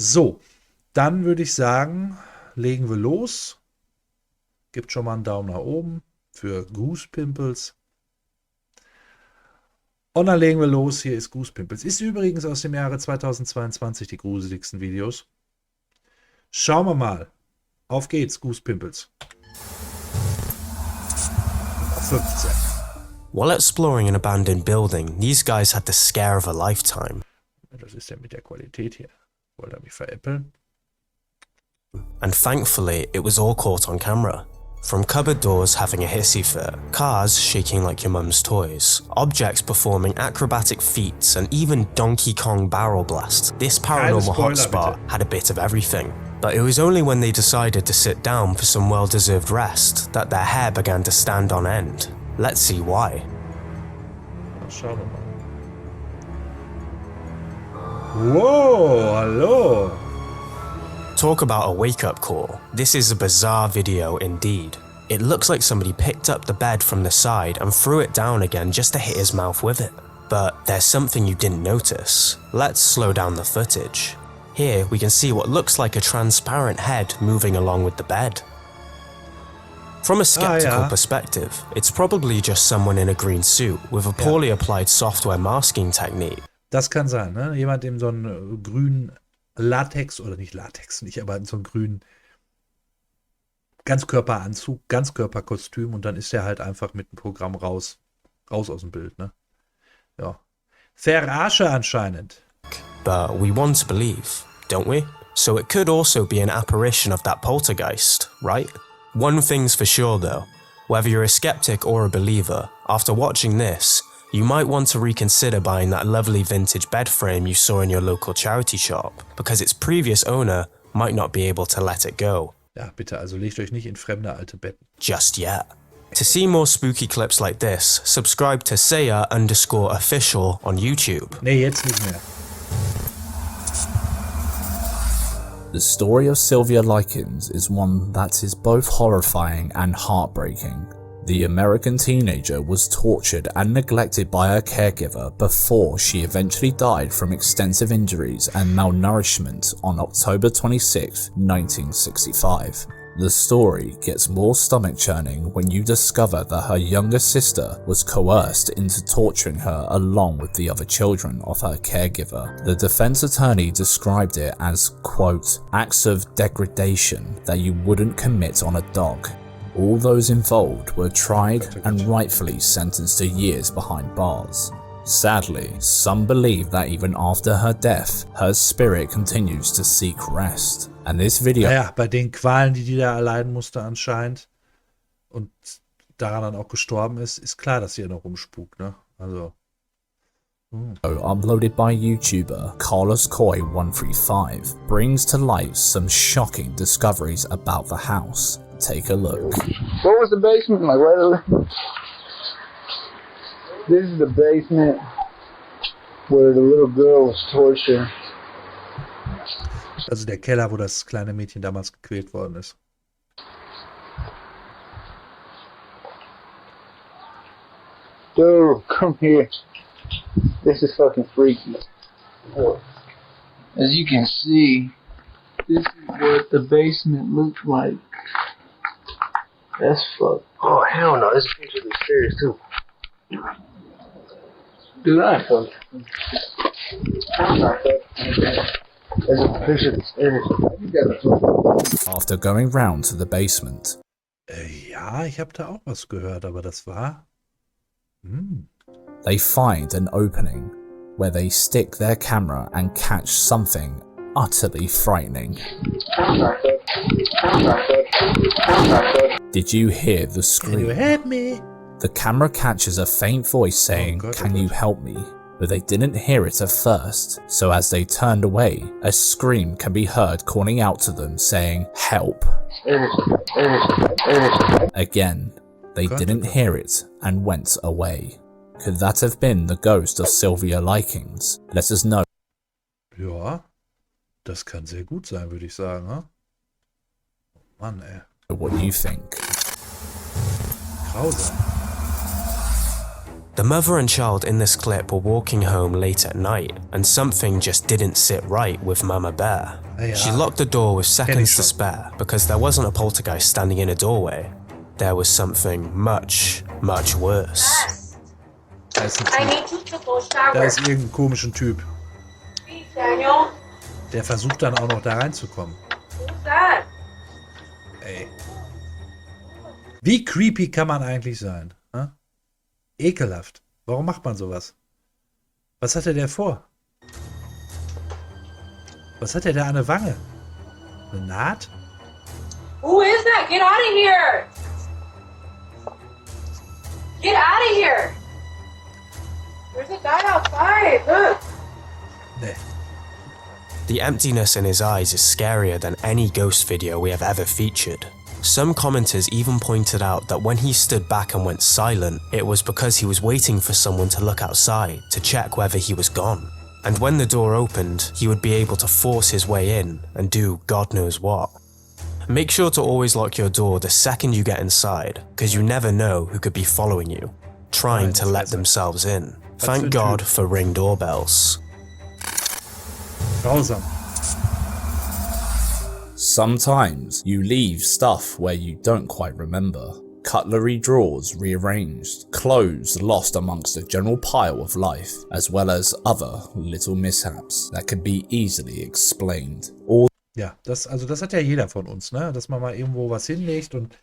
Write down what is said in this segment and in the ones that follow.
So, dann würde ich sagen, legen wir los. Gibt schon mal einen Daumen nach oben für Goose Pimples. Und dann legen wir los. Hier ist Goose Pimples. Ist übrigens aus dem Jahre 2022 die gruseligsten Videos. Schauen wir mal. Auf geht's, Goose Pimples. 15. While exploring an abandoned building, these guys had the scare of a lifetime. Was ist denn mit der Qualität hier? Wollt ihr mich veräppeln? And thankfully, it was all caught on camera. From cupboard doors having a hissy fit, cars shaking like your mum's toys, objects performing acrobatic feats, and even Donkey Kong barrel blast, this paranormal hotspot had a bit of everything. But it was only when they decided to sit down for some well-deserved rest that their hair began to stand on end. Let's see why. Schauen wir mal. Whoa, hallo. Talk about a wake-up call. This is a bizarre video indeed. It looks like somebody picked up the bed from the side and threw it down again just to hit his mouth with it. But there's something you didn't notice. Let's slow down the footage. Here we can see what looks like a transparent head moving along with the bed. From a skeptical perspective, it's probably just someone in a green suit with a poorly applied software masking technique. Das kann sein, ne? Jemand in so einem grünen Latex, oder nicht Latex, nicht, aber in so einem grünen Ganzkörperanzug, Ganzkörperkostüm und dann ist er halt einfach mit dem Programm raus aus dem Bild, ne? Ja. Verarsche anscheinend. But we want to believe, don't we? So it could also be an apparition of that poltergeist, right? One thing's for sure though, whether you're a skeptic or a believer, after watching this, you might want to reconsider buying that lovely vintage bed frame you saw in your local charity shop, because its previous owner might not be able to let it go. Ja, bitte, also legt euch nicht in fremde alte Betten. Just yet. To see more spooky clips like this, subscribe to Saya_official on YouTube. Nee, jetzt nicht mehr. The story of Sylvia Likens is one that is both horrifying and heartbreaking. The American teenager was tortured and neglected by her caregiver before she eventually died from extensive injuries and malnourishment on October 26, 1965. The story gets more stomach-churning when you discover that her younger sister was coerced into torturing her along with the other children of her caregiver. The defense attorney described it as, quote, acts of degradation that you wouldn't commit on a dog. All those involved were tried and rightfully sentenced to years behind bars. Sadly, some believe that even after her death, her spirit continues to seek rest. And this video... Naja, bei den Qualen, die da erleiden musste anscheinend und daran dann auch gestorben ist, ist klar, dass sie ja noch rumspukt, ne? Also... uploaded by YouTuber Carlos Coy 135 brings to light some shocking discoveries about the house. Take a look. What was the basement like? Right over? This is the basement where the little girl was tortured. Also der Keller, wo das kleine Mädchen damals gequält worden ist. Dude, come here. This is fucking freaky. As you can see, this is what the basement looks like. That's fucked. Oh, hell no. There's a picture of the stairs, too. Dude, I fucked. There's a picture of the stairs. You gotta. After going round to the basement. Ja, ich habe da auch was gehört, aber das war... They find an opening where they stick their camera and catch something utterly frightening. Did you hear the scream? Can you help me? The camera catches a faint voice saying, "Can you help me?" But they didn't hear it at first, so as they turned away, a scream can be heard calling out to them saying, "Help." Again, they didn't hear it and went away. Could that have been the ghost of Sylvia Likens? Let us know. Ja, das kann sehr gut sein, würde ich sagen, ne? Oh Mann, ey. What you think. Grausam. The mother and child in this clip were walking home late at night, and something just didn't sit right with Mama Bear. Ja. She locked the door with seconds to schon. spare because there wasn't a poltergeist standing in a doorway. There was something much, much worse. Da ist ein I Typ. need you to go shower. Da ist irgendein komischen Typ. Please, Daniel. Der versucht dann auch noch da reinzukommen. Who's that? Ey. Wie creepy kann man eigentlich sein? Hä? Ekelhaft. Warum macht man sowas? Was hatte der vor? Was hat der da an der Wange? Eine Naht? Who is that? Get out of here! Get out of here! There's a guy outside. Look. Nee. The emptiness in his eyes is scarier than any ghost video we have ever featured. Some commenters even pointed out that when he stood back and went silent, it was because he was waiting for someone to look outside to check whether he was gone. And when the door opened, he would be able to force his way in and do God knows what. Make sure to always lock your door the second you get inside, because you never know who could be following you, trying to let themselves in. Thank God for Ring doorbells. Grausam. Sometimes you leave stuff where you don't quite remember. Cutlery drawers rearranged, clothes lost amongst a general pile of life, as well as other little mishaps that can be easily explained. Ja, das hat ja jeder von uns, ne? Dass man mal irgendwo was hinlegt und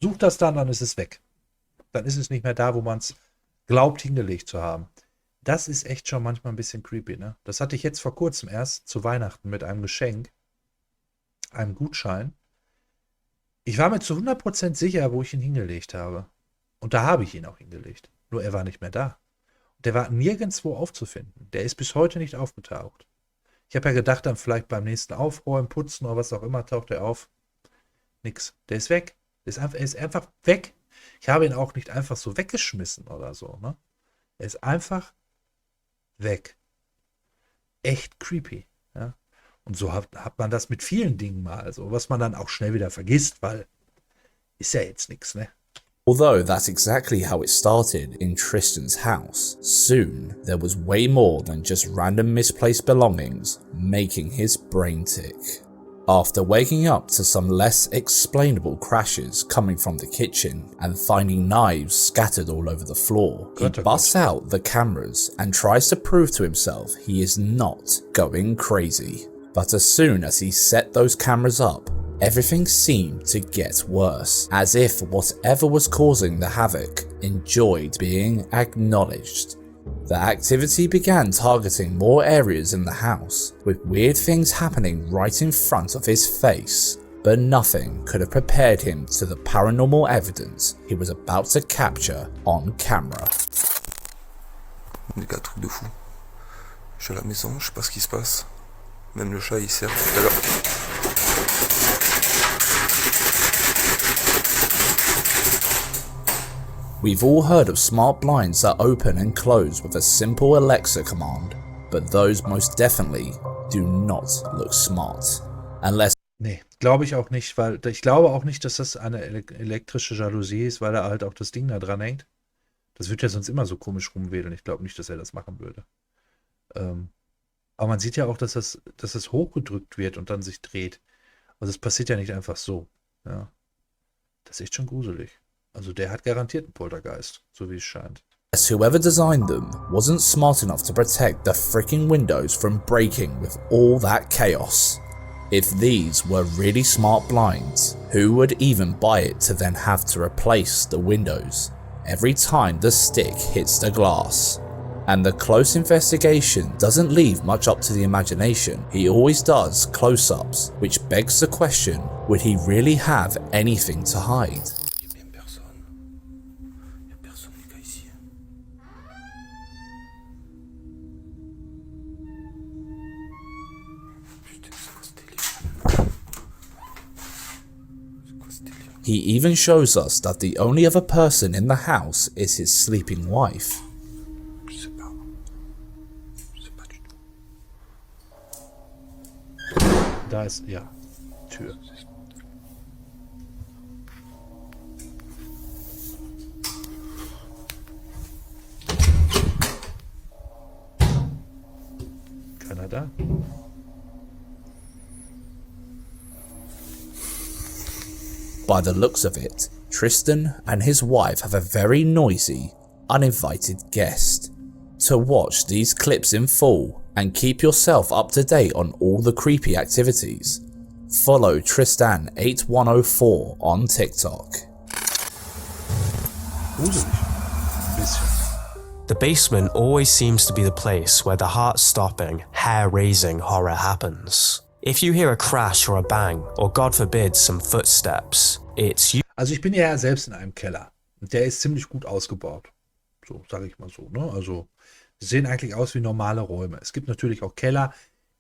sucht das dann ist es weg. Dann ist es nicht mehr da, wo man es glaubt, hingelegt zu haben. Das ist echt schon manchmal ein bisschen creepy, ne? Das hatte ich jetzt vor kurzem erst zu Weihnachten mit einem Geschenk, einem Gutschein. Ich war mir zu 100% sicher, wo ich ihn hingelegt habe. Und da habe ich ihn auch hingelegt. Nur er war nicht mehr da. Und der war nirgendwo aufzufinden. Der ist bis heute nicht aufgetaucht. Ich habe ja gedacht, dann vielleicht beim nächsten Aufräumen, Putzen oder was auch immer, taucht er auf. Nix. Der ist weg. Er ist einfach weg. Ich habe ihn auch nicht einfach so weggeschmissen oder so, ne? Er ist einfach weg. Echt creepy, ja? Und so hat man das mit vielen Dingen mal, so, was man dann auch schnell wieder vergisst, weil ist ja jetzt nichts, ne? Although that's exactly how it started in Tristan's house, soon there was way more than just random misplaced belongings making his brain tick. After waking up to some less explainable crashes coming from the kitchen and finding knives scattered all over the floor, he busts out the cameras and tries to prove to himself he is not going crazy. But as soon as he set those cameras up, everything seemed to get worse, as if whatever was causing the havoc enjoyed being acknowledged. The activity began targeting more areas in the house, with weird things happening right in front of his face, but nothing could have prepared him to the paranormal evidence he was about to capture on camera. Des gars, truc de fou. Je suis à la maison, je sais pas ce qui se passe. Même le chat il sert tout à l'heure. We've all heard of smart blinds that open and close with a simple Alexa command, but those most definitely do not look smart. Unless Nee, glaube ich auch nicht, weil ich glaube auch nicht, dass das eine elektrische Jalousie ist, weil da halt auch das Ding da dran hängt. Das wird ja sonst immer so komisch rumwedeln. Ich glaube nicht, dass er das machen würde. Aber man sieht ja auch, dass das hochgedrückt wird und dann sich dreht. Also es passiert ja nicht einfach so. Ja. Das ist echt schon gruselig. Also der hat garantiert einen Poltergeist, so wie es scheint. whoever designed them wasn't smart enough to protect the freaking windows from breaking with all that chaos. If these were really smart blinds, who would even buy it to then have to replace the windows every time the stick hits the glass? And the close investigation doesn't leave much up to the imagination. He always does close-ups, which begs the question, would he really have anything to hide? He even shows us that the only other person in the house is his sleeping wife. Da ist, ja, Tür. da. By the looks of it, Tristan and his wife have a very noisy, uninvited guest. To watch these clips in full and keep yourself up to date on all the creepy activities, follow Tristan8104 on TikTok. Gruselig. Ein bisschen. The basement always seems to be the place where the heart-stopping, hair-raising horror happens. If you hear a crash or a bang, or God forbid some footsteps, it's Also ich bin ja selbst in einem Keller. Und der ist ziemlich gut ausgebaut. So, sage ich mal so. Ne? Also, die sehen eigentlich aus wie normale Räume. Es gibt natürlich auch Keller,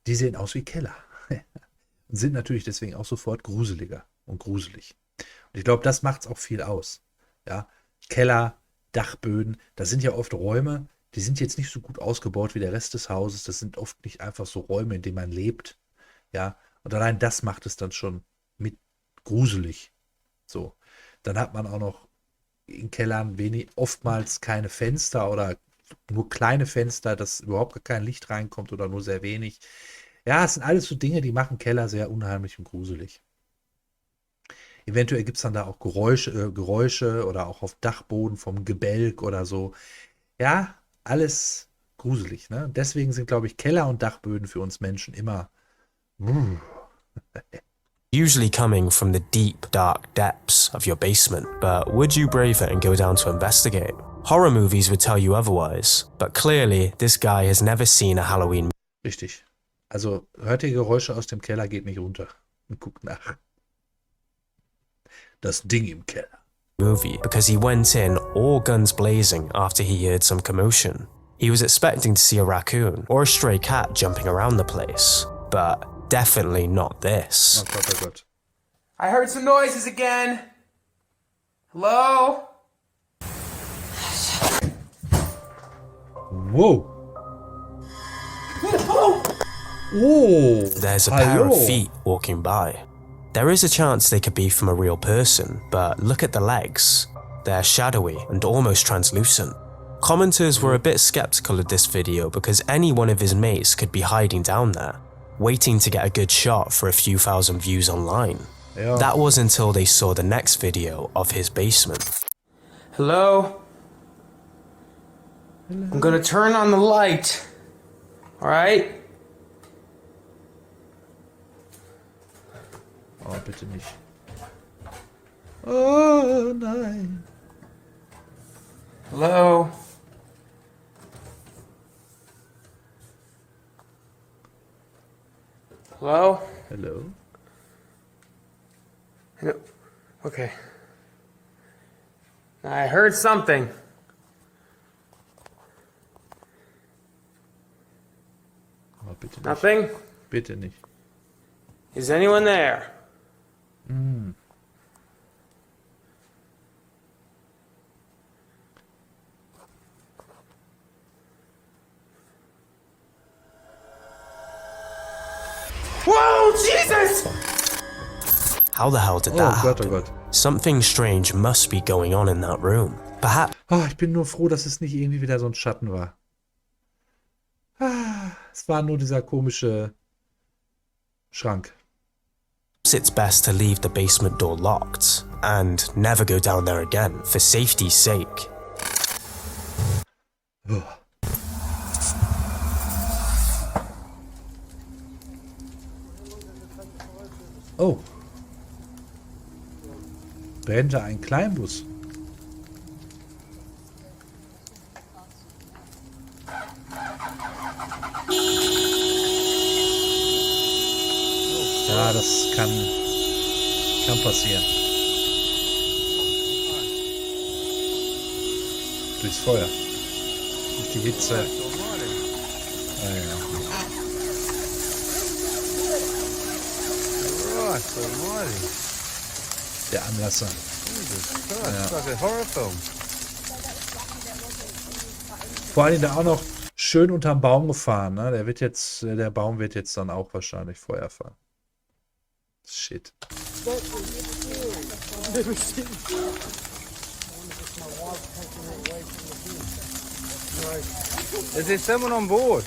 die sehen aus wie Keller. Und sind natürlich deswegen auch sofort gruseliger und gruselig. Und ich glaube, das macht es auch viel aus. Ja, Keller, Dachböden, das sind ja oft Räume, die sind jetzt nicht so gut ausgebaut wie der Rest des Hauses. Das sind oft nicht einfach so Räume, in denen man lebt. Ja, und allein das macht es dann schon mit gruselig. So, dann hat man auch noch in Kellern oftmals keine Fenster oder nur kleine Fenster, dass überhaupt gar kein Licht reinkommt oder nur sehr wenig. Ja, es sind alles so Dinge, die machen Keller sehr unheimlich und gruselig. Eventuell gibt es dann da auch Geräusche oder auch auf Dachboden vom Gebälk oder so. Ja, alles gruselig. Ne? Deswegen sind, glaube ich, Keller und Dachböden für uns Menschen immer usually coming from the deep, dark depths of your basement. But would you brave it and go down to investigate? Horror movies would tell you otherwise, but clearly this guy has never seen a Halloween Richtig. Also hört ihr Geräusche aus dem Keller, geht nicht runter und guckt nach. Das Ding im Keller. movie because he went in all guns blazing after he heard some commotion. He was expecting to see a raccoon or a stray cat jumping around the place, but definitely not this. Oh Gott, oh Gott. I heard some noises again. Hello? Whoa. Oh. There's a pair Hallo. of feet walking by. There is a chance they could be from a real person, but look at the legs. They're shadowy and almost translucent. Commenters were a bit skeptical of this video because any one of his mates could be hiding down there, waiting to get a good shot for a few thousand views online. Ja. That was until they saw the next video of his basement. Hello? I'm gonna turn on the light. Alright? Oh, bitte nicht. Oh nein. Hello? Hello? Hello? Hello? Okay. I heard something. Oh, bitte nicht. Nothing? Bitte nicht. Is anyone there? Whoa, Jesus! How the hell did Oh that Gott, oh happen? Gott. Something strange must be going on in that room. Perhaps Oh, ich bin nur froh, dass es nicht irgendwie wieder so ein Schatten war. Es war nur dieser komische Schrank. it's best to leave the basement door locked and never go down there again for safety's sake. Oh. Oh. Brennt da ein Kleinbus? Ja, das kann passieren. Durchs Feuer. Durch die Hitze. Ah, ja. Der Anlasser. Vor allem da auch noch schön unterm Baum gefahren. Ne? Der Baum wird jetzt dann auch wahrscheinlich Feuer fahren. Shit. Is there someone on board?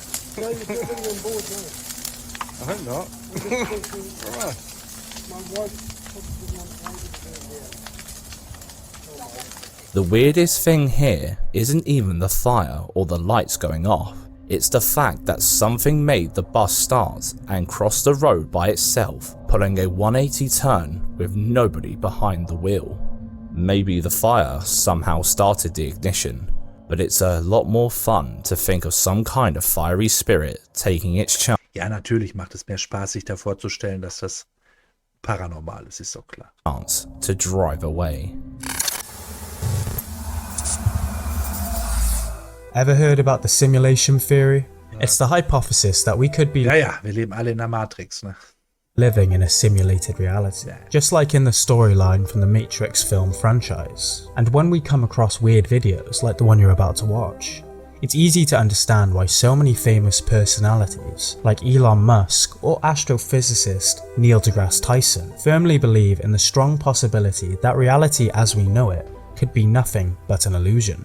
The weirdest thing here isn't even the fire or the lights going off. It's the fact that something made the bus start and cross the road by itself, pulling a 180 turn with nobody behind the wheel. Maybe the fire somehow started the ignition, but it's a lot more fun to think of some kind of fiery spirit taking its Ja, natürlich macht es mehr Spaß, sich da vorzustellen, dass das paranormal ist, ist doch klar. chance to drive away. Ever heard about the simulation theory? It's the hypothesis that we could be Ja, wir leben alle in der Matrix, ne? living in a simulated reality, just like in the storyline from the Matrix film franchise. And when we come across weird videos like the one you're about to watch, it's easy to understand why so many famous personalities like Elon Musk or astrophysicist Neil deGrasse Tyson firmly believe in the strong possibility that reality as we know it could be nothing but an illusion.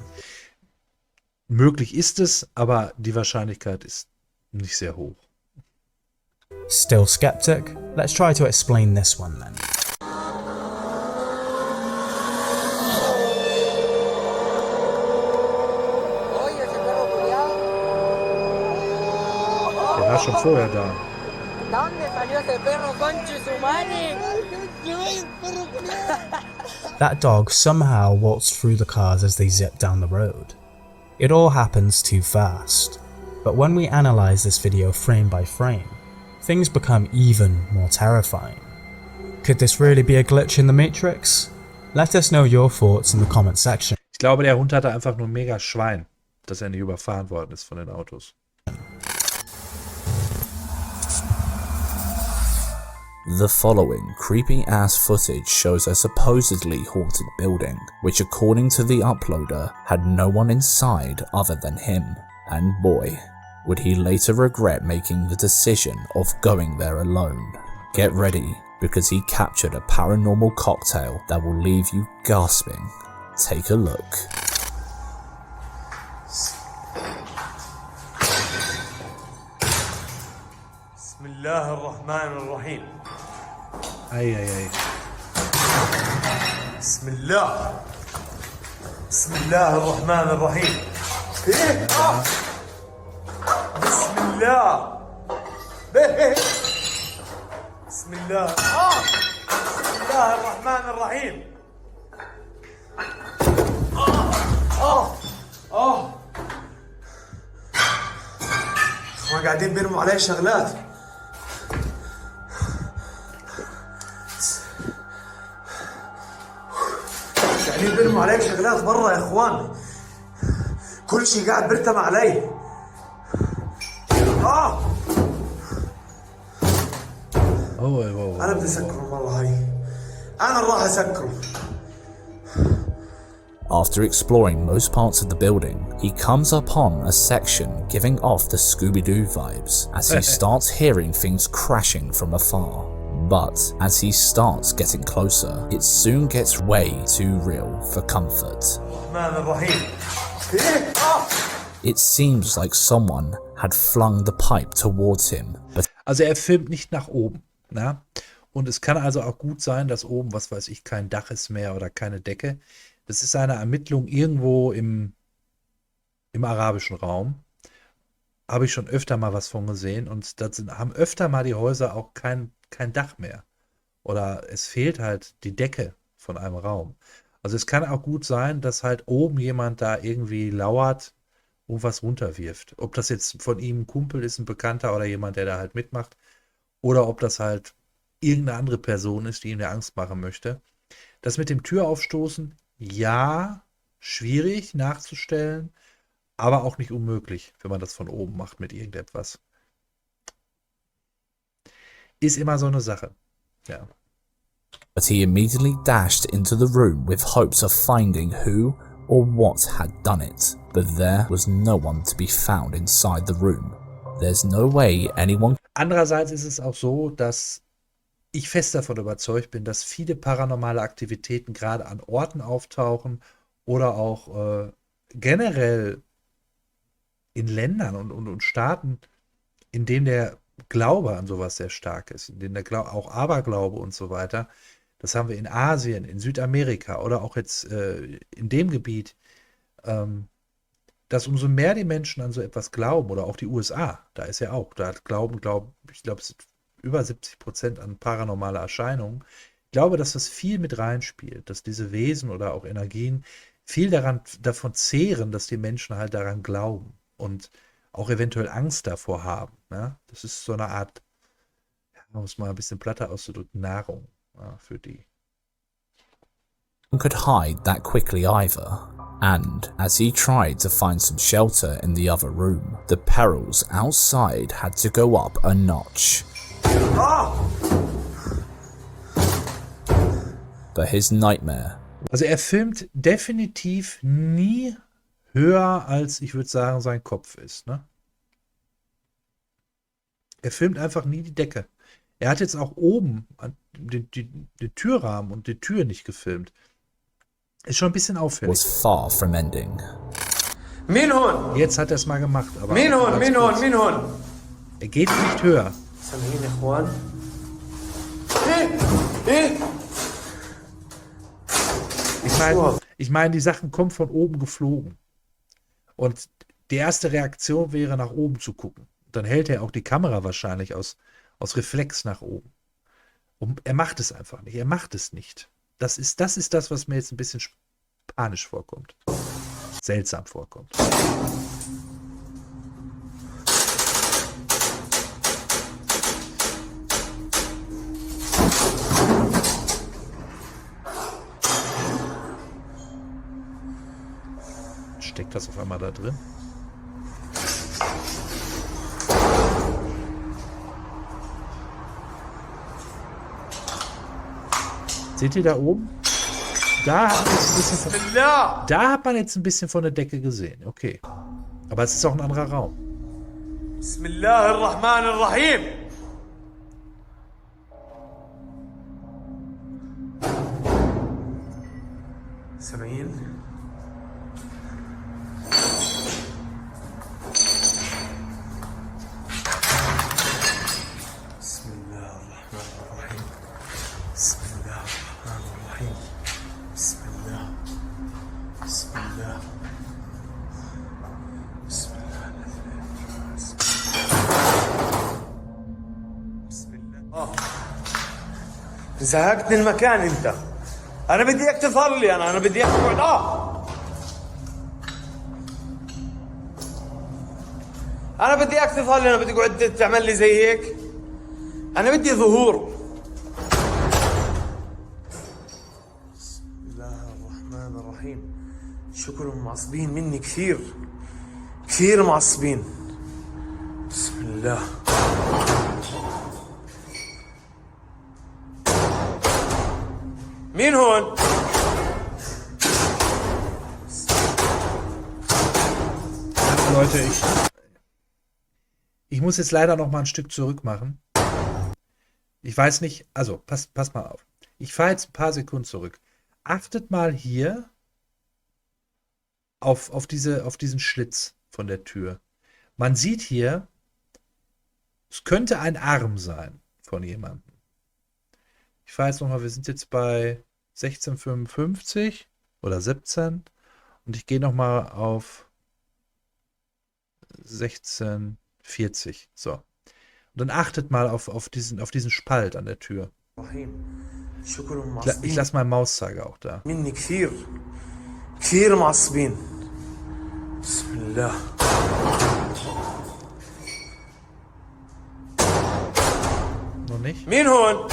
Möglich ist es, aber die Wahrscheinlichkeit ist nicht sehr hoch. Still skeptic? Let's try to explain this one then. Der war schon vorher da. That dog somehow waltzed through the cars as they zipped down the road. It all happens too fast, but when we analyze this video frame by frame, things become even more terrifying. Could this really be a glitch in the Matrix? Let us know your thoughts in the comment section. Ich glaube, der Hund hatte einfach nur ein mega Schwein, dass er nicht überfahren worden ist von den Autos. The following creepy ass footage shows a supposedly haunted building, which according to the uploader had no one inside other than him, and boy, would he later regret making the decision of going there alone. Get ready, because he captured a paranormal cocktail that will leave you gasping. Take a look. Bismillah ar-Rahman ar-Rahim. Eieiei. Bismillah. Bismillah ar-Rahman ar-Rahim. Bismillah. Bismillah. Bismillah ar-Rahman ar-Rahim. اخوان قاعدين بيرموا علي شغلات. قاعدين بيرموا علي شغلات برا يا اخوان. كل شيء قاعد بيرتمى علي. انا بدي اسكره والله هاي. انا راح اسكره. After exploring most parts of the building, he comes upon a section giving off the Scooby-Doo vibes as he starts hearing things crashing from afar. But as he starts getting closer, it soon gets way too real for comfort. It seems like someone had flung the pipe towards him, but Also er filmt nicht nach oben. Na? Und es kann also auch gut sein, dass oben, was weiß ich, kein Dach ist mehr oder keine Decke. Das ist eine Ermittlung irgendwo im arabischen Raum. Habe ich schon öfter mal was von gesehen. Und da haben öfter mal die Häuser auch kein Dach mehr. Oder es fehlt halt die Decke von einem Raum. Also es kann auch gut sein, dass halt oben jemand da irgendwie lauert und was runterwirft. Ob das jetzt von ihm ein Kumpel ist, ein Bekannter oder jemand, der da halt mitmacht. Oder ob das halt irgendeine andere Person ist, die ihm eine Angst machen möchte. Das mit dem Türaufstoßen, ja, schwierig nachzustellen, aber auch nicht unmöglich, wenn man das von oben macht mit irgendetwas. Ist immer so eine Sache. Ja. he immediately dashed into the room with hopes of finding who or what had done it. But there was no one to be found inside the room. There's no way anyone. Andererseits ist es auch so, dass ich fest davon überzeugt bin, dass viele paranormale Aktivitäten gerade an Orten auftauchen oder auch generell in Ländern und Staaten, in dem der Glaube an sowas sehr stark ist, in dem der auch Aberglaube und so weiter, das haben wir in Asien, in Südamerika oder auch jetzt in dem Gebiet, dass umso mehr die Menschen an so etwas glauben, oder auch die USA, da ist ja auch, da glauben, ich glaube, es sind über 70% an paranormale Erscheinungen. Ich glaube, dass das viel mit reinspielt, dass diese Wesen oder auch Energien viel davon zehren, dass die Menschen halt daran glauben und auch eventuell Angst davor haben. Ne? Das ist so eine Art, ja, um es mal ein bisschen platter auszudrücken, Nahrung, ja, für die. Could hide that quickly either. And as he tried to find some shelter in the other room, the perils outside had to go up a notch. But his nightmare. Also er filmt definitiv nie höher als, ich würde sagen, sein Kopf ist. Ne? Er filmt einfach nie die Decke. Er hat jetzt auch oben den Türrahmen und die Tür nicht gefilmt. Ist schon ein bisschen auffällig. Was far from ending. Minhun! Jetzt hat er es mal gemacht. Aber Minhun! er geht nicht höher. سامعين يا اخوان؟ ايه؟ Ich meine, die Sachen kommen von oben geflogen. Und die erste Reaktion wäre, nach oben zu gucken. Dann hält er auch die Kamera wahrscheinlich aus Reflex nach oben. Und er macht es einfach nicht. Er macht es nicht. Das ist das, was mir jetzt ein bisschen panisch vorkommt. Seltsam vorkommt. Steckt das auf einmal da drin? Seht ihr da oben? Da hat man jetzt ein bisschen von der Decke gesehen. Okay. Aber es ist auch ein anderer Raum. Bismillahirrahmanirrahim. سامعين؟ بسم الله الرحمن الرحيم. بسم الله الرحمن الرحيم. بسم الله. بسم الله. بسم الله. بسم الله. زهقتني المكان انت. انا بدي اياك تظهر لي، انا بدي اياك تقعد. انا بدي اياك تظهر لي، انا بدي اقعد تعمل لي زي هيك. انا بدي ظهور. بسم الله الرحمن الرحيم. شكلهم معصبين مني كثير كثير معصبين. بسم الله. مين هون؟ Leute, ich muss jetzt leider noch mal ein Stück zurück machen. Ich weiß nicht, also pass mal auf. Ich fahre jetzt ein paar Sekunden zurück. Achtet mal hier auf diesen Schlitz von der Tür. Man sieht hier, es könnte ein Arm sein von jemandem. Ich fahre jetzt nochmal, wir sind jetzt bei 1655 oder 17 und ich gehe nochmal auf 1640. So. Und dann achtet mal auf diesen Spalt an der Tür. Ich lasse meinen Mauszeiger auch da. كثير معصبين. بسم الله. Noch nicht? مين هون؟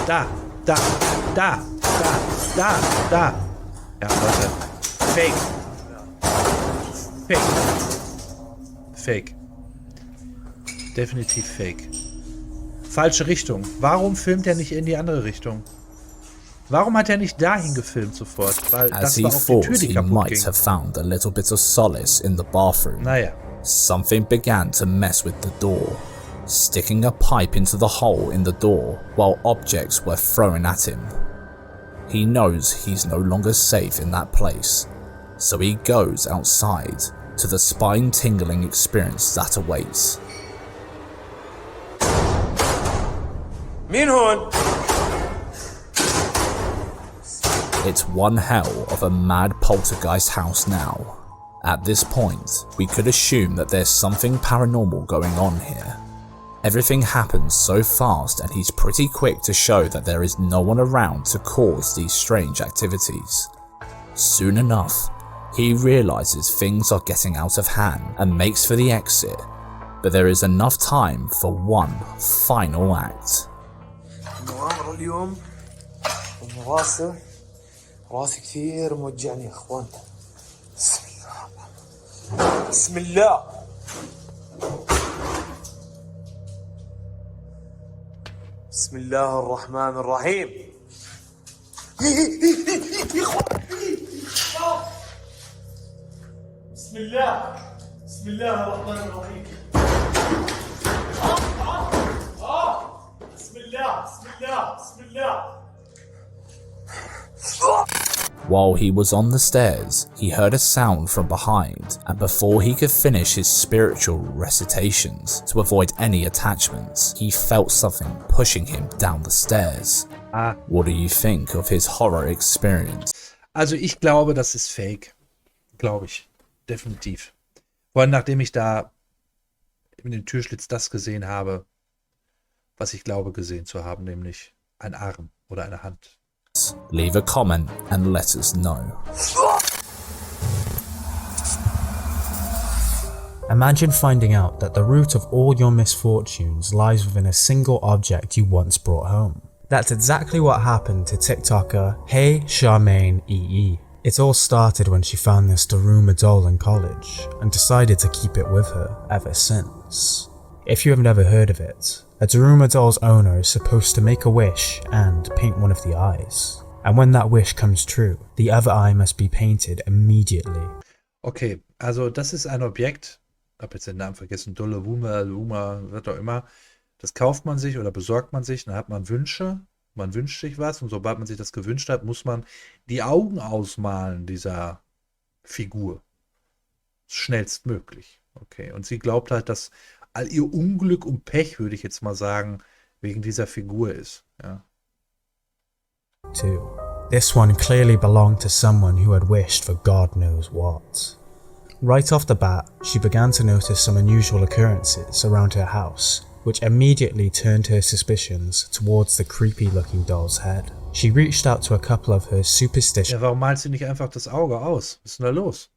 Da. Ja, Leute. Fake. Definitiv fake. Falsche Richtung. Warum filmt er nicht in die andere Richtung? Warum hat er nicht dahin gefilmt sofort? Weil As das he war auch die thought Tür, die he kaputt might ging. have found a little bit of solace in the bathroom, Naja. something began to mess with the door, sticking a pipe into the hole in the door while objects were thrown at him. He knows he's no longer safe in that place, so he goes outside to the spine-tingling experience that awaits. مين هون؟ It's one hell of a mad poltergeist house now. At this point, we could assume that there's something paranormal going on here. Everything happens so fast and he's pretty quick to show that there is no one around to cause these strange activities. Soon enough, he realizes things are getting out of hand and makes for the exit, but there is enough time for one final act. المؤامرة اليوم راسي كثير موجعني يا اخوان. بسم الله بسم الله الرحمن الرحيم. يا اخوان بسم الله الرحمن الرحيم. بسم الله. While he was on the stairs, he heard a sound from behind, and before he could finish his spiritual recitations to avoid any attachments, he felt something pushing him down the stairs. What do you think of his horror experience? Also ich glaube, das ist fake. Glaube ich. Definitiv. Vor allem nachdem ich da in den Türschlitz das gesehen habe, was ich glaube gesehen zu haben, nämlich ein Arm oder eine Hand. Leave a comment and let us know. Imagine finding out that the root of all your misfortunes lies within a single object you once brought home. That's exactly what happened to TikToker Hey Charmaine EE. It all started when she found this Daruma doll in college and decided to keep it with her ever since. If you have never heard of it, a Daruma doll's owner is supposed to make a wish and paint one of the eyes. And when that wish comes true, the other eye must be painted immediately. Okay, also das ist ein Objekt, hab jetzt den Namen vergessen, Dolle Luma, was auch immer. Das kauft man sich oder besorgt man sich, dann hat man Wünsche, man wünscht sich was und sobald man sich das gewünscht hat, muss man die Augen ausmalen dieser Figur. Schnellstmöglich. Okay, und sie glaubt halt, dass all ihr Unglück und Pech, würde ich jetzt mal sagen, wegen dieser Figur ist. Ja. This one clearly belonged to someone who had wished for God knows what. Right off the bat, she began to notice some unusual occurrences around her house, which immediately turned her suspicions towards the creepy-looking doll's head. She reached out to a couple of her superstitious Ja, warum malt sie nicht einfach das Auge aus? Was ist denn da los?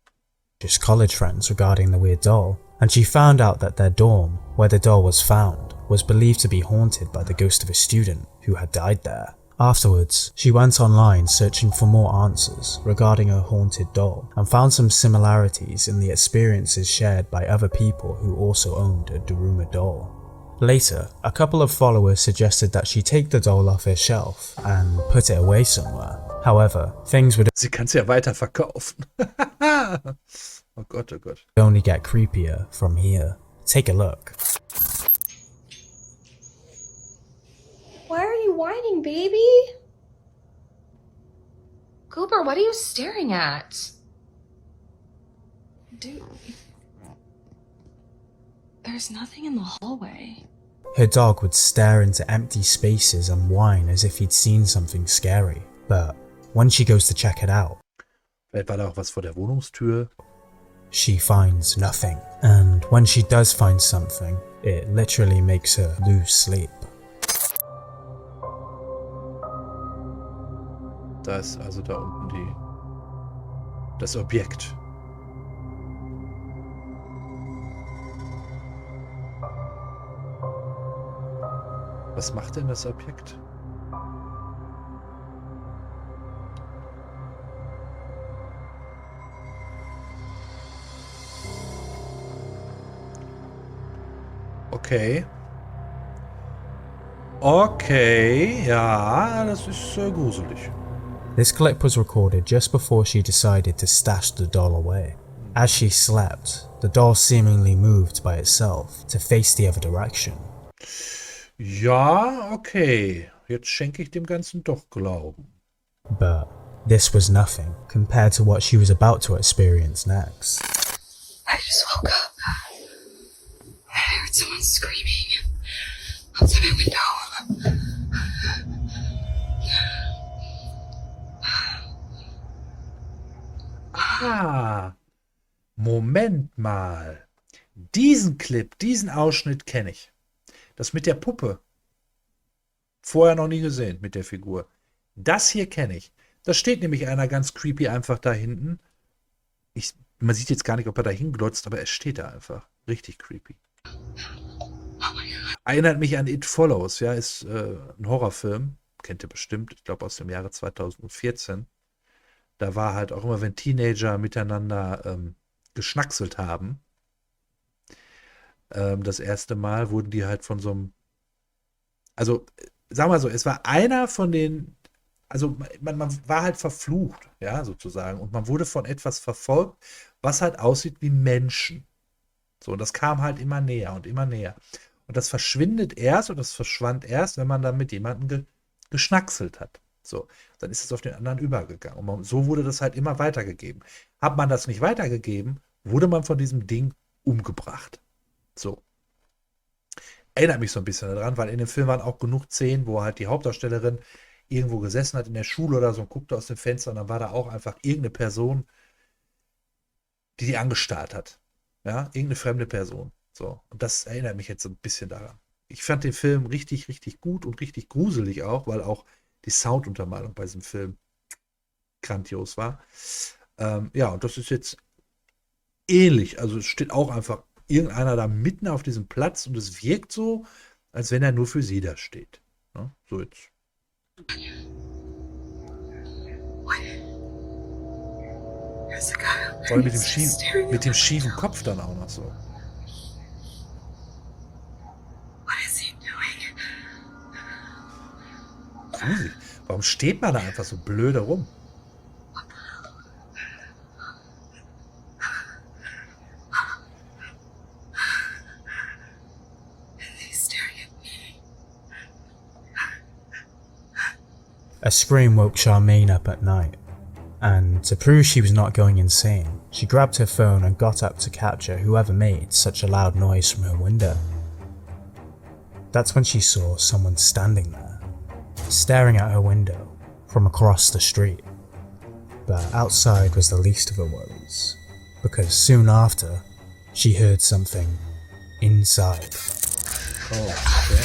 college friends regarding the weird doll, and she found out that their dorm, where the doll was found, was believed to be haunted by the ghost of a student who had died there. Afterwards, she went online searching for more answers regarding a haunted doll and found some similarities in the experiences shared by other people who also owned a Daruma doll. Later, a couple of followers suggested that she take the doll off her shelf and put it away somewhere. However, things would Sie kann es ja weiter verkaufen. Oh Gott, oh Gott. only get creepier from here. Take a look. Why are you whining, baby? Cooper, what are you staring at? Dude. There's nothing in the hallway. Her dog would stare into empty spaces and whine as if he'd seen something scary. But when she goes to check it out, Vielleicht war da auch was vor der Wohnungstür. she finds nothing. And when she does find something, it literally makes her lose sleep. Da ist also da unten das Objekt. Was macht denn das Objekt? Okay. Okay, ja, das ist gruselig. This clip was recorded just before she decided to stash the doll away. As she slept, the doll seemingly moved by itself to face the other direction. Ja, okay. Jetzt schenke ich dem Ganzen doch Glauben. But this was nothing compared to what she was about to experience next. I just woke up. I heard someone screaming outside my window. Ah, Moment mal. Diesen Clip, diesen Ausschnitt kenne ich. Das mit der Puppe. Vorher noch nie gesehen mit der Figur. Das hier kenne ich. Da steht nämlich einer ganz creepy einfach da hinten. Man sieht jetzt gar nicht, ob er da hinglotzt, aber er steht da einfach. Richtig creepy. Erinnert mich an It Follows, ja, ist ein Horrorfilm. Kennt ihr bestimmt, ich glaube aus dem Jahre 2014. Da war halt auch immer, wenn Teenager miteinander geschnackselt haben, das erste Mal wurden die halt von so einem, also sagen wir mal so, es war einer von den, also man war halt verflucht, ja, sozusagen, und man wurde von etwas verfolgt, was halt aussieht wie Menschen. So, und das kam halt immer näher und immer näher. Und das verschwindet erst und das verschwand erst, wenn man dann mit jemandem geschnackselt hat. So, dann ist es auf den anderen übergegangen. Und so wurde das halt immer weitergegeben. Hat man das nicht weitergegeben, wurde man von diesem Ding umgebracht. So. Erinnert mich so ein bisschen daran, weil in dem Film waren auch genug Szenen, wo halt die Hauptdarstellerin irgendwo gesessen hat in der Schule oder so und guckte aus dem Fenster und dann war da auch einfach irgendeine Person, die angestarrt hat. Ja, irgendeine fremde Person. So. Und das erinnert mich jetzt so ein bisschen daran. Ich fand den Film richtig, richtig gut und richtig gruselig auch, weil auch die Sounduntermalung bei diesem Film grandios war. Ja, und das ist jetzt ähnlich. Also es steht auch einfach irgendeiner da mitten auf diesem Platz und es wirkt so, als wenn er nur für sie da steht. Ja, so jetzt. Vor allem mit dem schiefen Kopf dann auch noch so. Gruselig. Warum steht man da einfach so blöde rum? A scream woke Charmaine up at night, and to prove she was not going insane, she grabbed her phone and got up to capture whoever made such a loud noise from her window. That's when she saw someone standing there, staring at her window from across the street. But outside was the least of her worries, because soon after, she heard something inside. Oh, okay.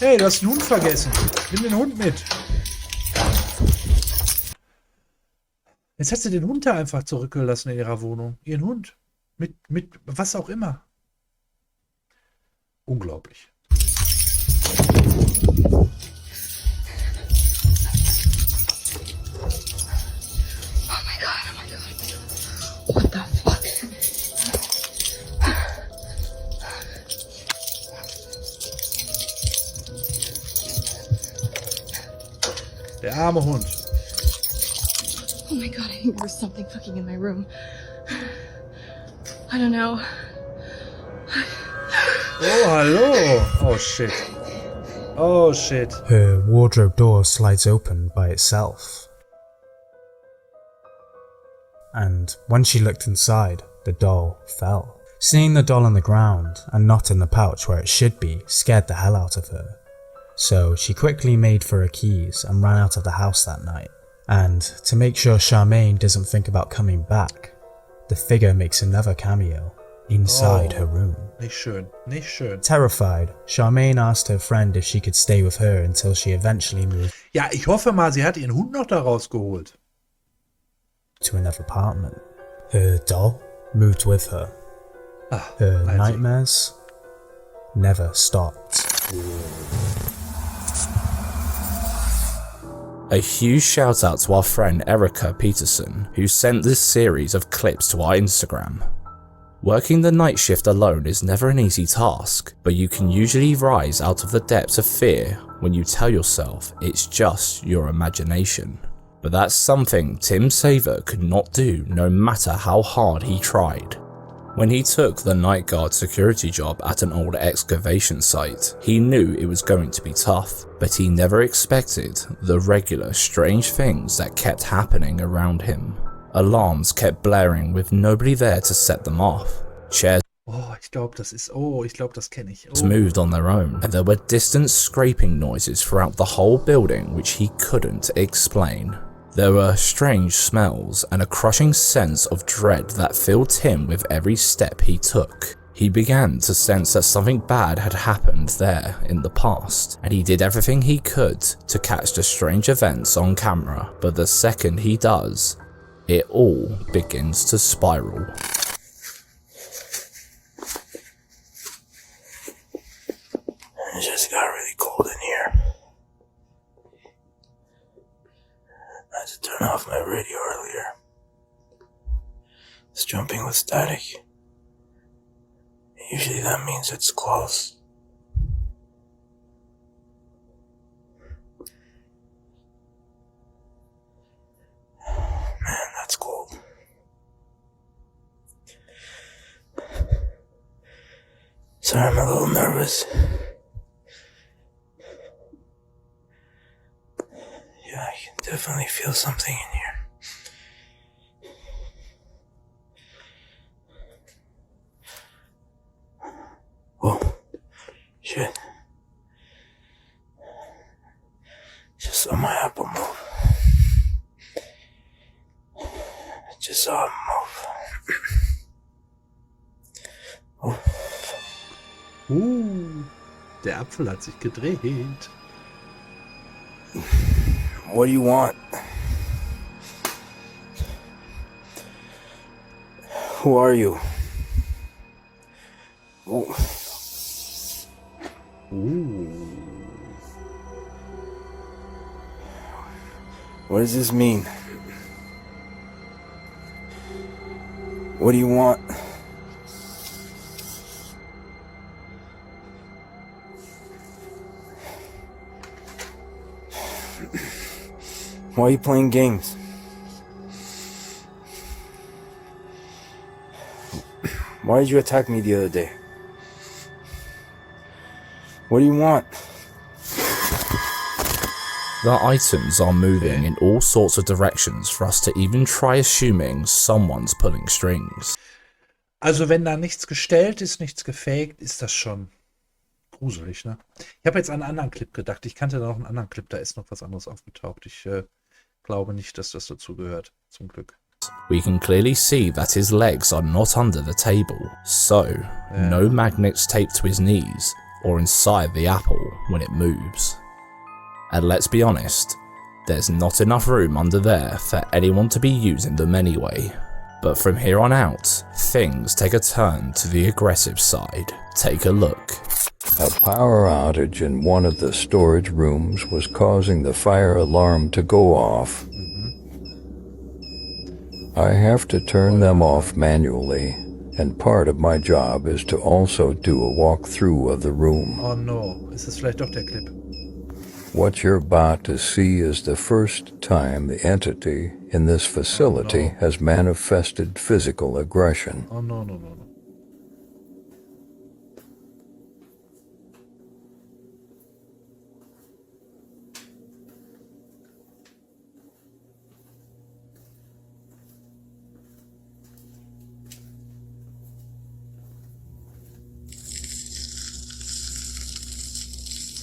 Hey, du hast den Hund vergessen. Nimm den Hund mit. Jetzt hat sie den Hund da einfach zurückgelassen in ihrer Wohnung. Ihren Hund. Mit was auch immer. Unglaublich. Oh my god. What the fuck? Der arme Hund. Oh my god, I think there was something fucking in my room. I don't know. Oh, hallo. Oh, shit. Oh, shit. Her wardrobe door slides open by itself. And when she looked inside, the doll fell. Seeing the doll on the ground and not in the pouch where it should be scared the hell out of her. So she quickly made for her keys and ran out of the house that night. And to make sure Charmaine doesn't think about coming back, the figure makes another cameo inside her room. Nicht schön, nicht schön. Terrified, Charmaine asked her friend if she could stay with her until she eventually moved Ja, ich hoffe mal, sie hat ihren Hund noch da rausgeholt. to another apartment. Her doll moved with her. Her also. nightmares never stopped. A huge shout out to our friend Erica Peterson, who sent this series of clips to our Instagram. Working the night shift alone is never an easy task, but you can usually rise out of the depths of fear when you tell yourself it's just your imagination. But that's something Tim Saver could not do no matter how hard he tried. When he took the night guard security job at an old excavation site, he knew it was going to be tough, but he never expected the regular strange things that kept happening around him. Alarms kept blaring with nobody there to set them off. Chairs ich glaube, das kenne ich. moved on their own, and there were distant scraping noises throughout the whole building which he couldn't explain. There were strange smells and a crushing sense of dread that filled Tim with every step he took. He began to sense that something bad had happened there in the past, and he did everything he could to catch the strange events on camera, but the second he does, it all begins to spiral. It just got really cold in here. I had to turn off my radio earlier. It's jumping with static. Usually that means it's close. Man, that's cold. Sorry, I'm a little nervous. Yeah, I can definitely feel something in here. Whoa. Shit. Just saw my apple move. Just saw him move. Oh. Der Apfel hat sich gedreht. What do you want? Who are you? Oh. What does this mean? What do you want? Why are you playing games? Why did you attack me the other day? What do you want? The items are moving in all sorts of directions for us to even try assuming someone's pulling strings. Also wenn da nichts gestellt ist, nichts gefaked, ist das schon gruselig, ne? Ich habe jetzt an einen anderen Clip gedacht. Ich kannte da noch einen anderen Clip, da ist noch was anderes aufgetaucht. Ich glaube nicht, dass das dazu gehört, zum Glück. We can clearly see that his legs are not under the table, so no magnets taped to his knees or inside the apple when it moves. And let's be honest, there's not enough room under there for anyone to be using them anyway. But from here on out, things take a turn to the aggressive side. Take a look. A power outage in one of the storage rooms was causing the fire alarm to go off. I have to turn them off manually, and part of my job is to also do a walkthrough of the room. Oh no, ist das vielleicht doch der Clip? What you're about to see is the first time the entity in this facility has manifested physical aggression. Oh no, no, no, no.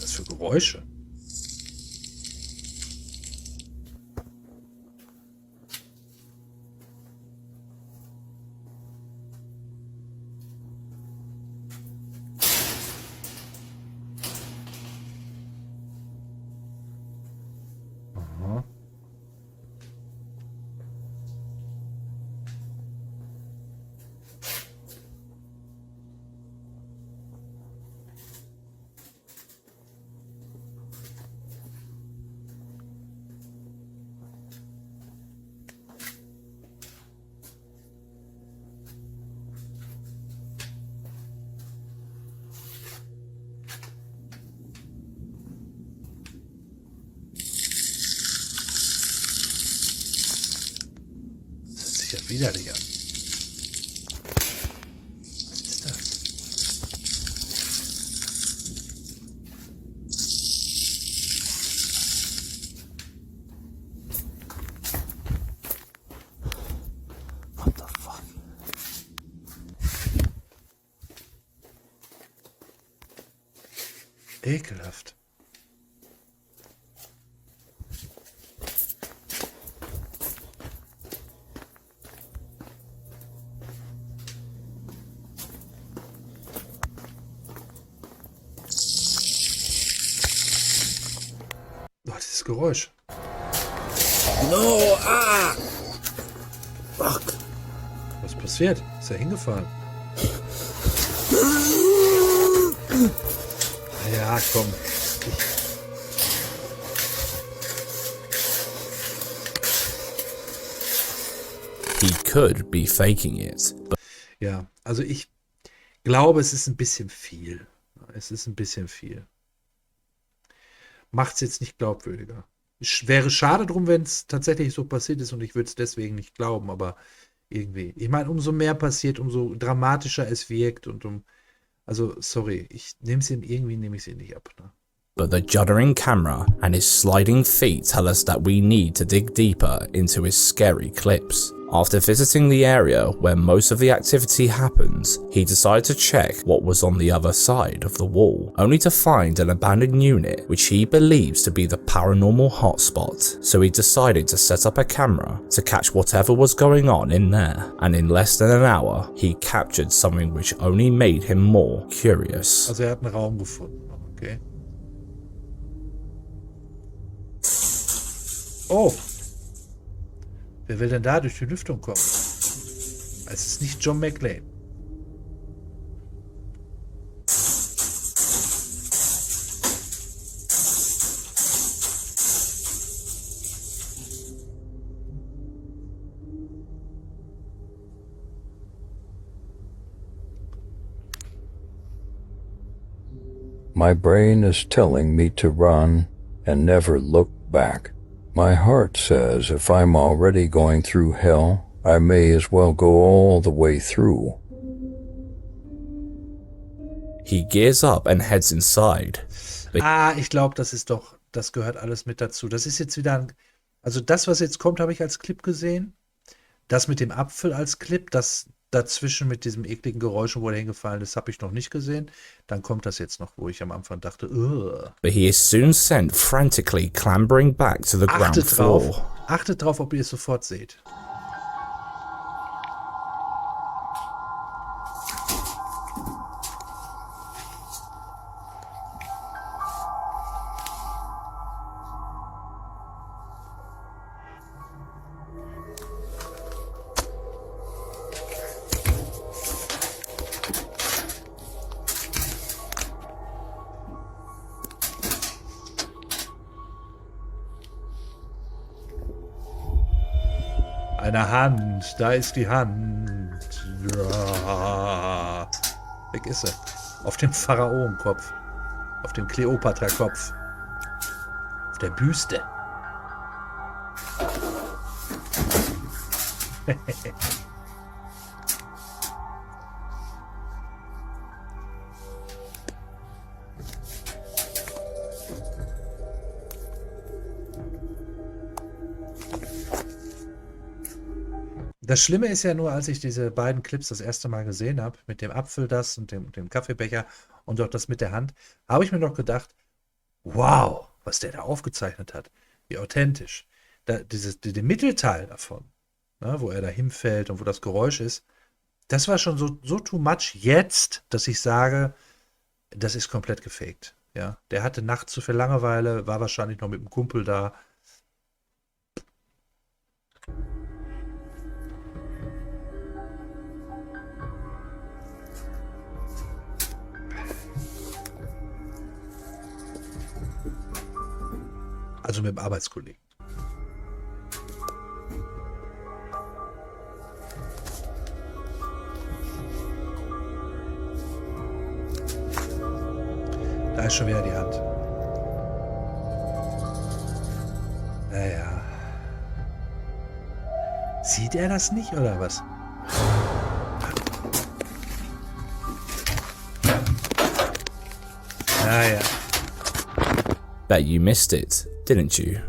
Was für Geräusche? Widerlich an. Was ist das? What the fuck? Ekelhaft. Oh, dieses Geräusch. No! Ah! Fuck! Was passiert? Ist er hingefallen? Ja, komm. He could be faking it, but Ja, also ich glaube, es ist ein bisschen viel. Es ist ein bisschen viel. Macht es jetzt nicht glaubwürdiger. Wäre schade drum, wenn es tatsächlich so passiert ist und ich würde es deswegen nicht glauben, aber irgendwie. Ich meine, umso mehr passiert, umso dramatischer es wirkt und also, sorry, ich nehme es ihm nicht ab. Ne? the juddering camera and his sliding feet tell us that we need to dig deeper into his scary clips. After visiting the area where most of the activity happens, he decided to check what was on the other side of the wall, only to find an abandoned unit which he believes to be the paranormal hotspot. So he decided to set up a camera to catch whatever was going on in there, and in less than an hour, he captured something which only made him more curious. Also hat einen Raum gefunden, okay. Oh! Wer will denn da durch die Lüftung kommen? Es ist nicht John McClane. My brain is telling me to run and never look back. My heart says if I'm already going through hell, I may as well go all the way through. He gears up and heads inside. Ich glaube, das gehört alles mit dazu. Das ist jetzt wieder also das, was jetzt kommt, habe ich als Clip gesehen. Das mit dem Apfel als Clip, das dazwischen mit diesem ekligen Geräusch, wo er hingefallen ist, habe ich noch nicht gesehen. Dann kommt das jetzt noch, wo ich am Anfang dachte, But he is soon sent frantically clambering back to the ground floor. Achtet drauf, ob ihr es sofort seht. Eine Hand, da ist die Hand. Ja. Weg ist sie. Auf dem Pharaonenkopf. Auf dem Kleopatra-Kopf. Auf der Büste. Das Schlimme ist ja nur, als ich diese beiden Clips das erste Mal gesehen habe, mit dem Apfel das und dem Kaffeebecher und auch das mit der Hand, habe ich mir noch gedacht, wow, was der da aufgezeichnet hat. Wie authentisch. Den Mittelteil davon, ne, wo er da hinfällt und wo das Geräusch ist, das war schon so too much jetzt, dass ich sage, das ist komplett gefaked. Ja? Der hatte nachts zu viel Langeweile, war wahrscheinlich noch mit dem Kumpel da. Also mit dem Arbeitskollegen. Da ist schon wieder die Hand. Naja. Sie Sieht er das nicht, oder was? Ja. Bet you missed it, didn't you?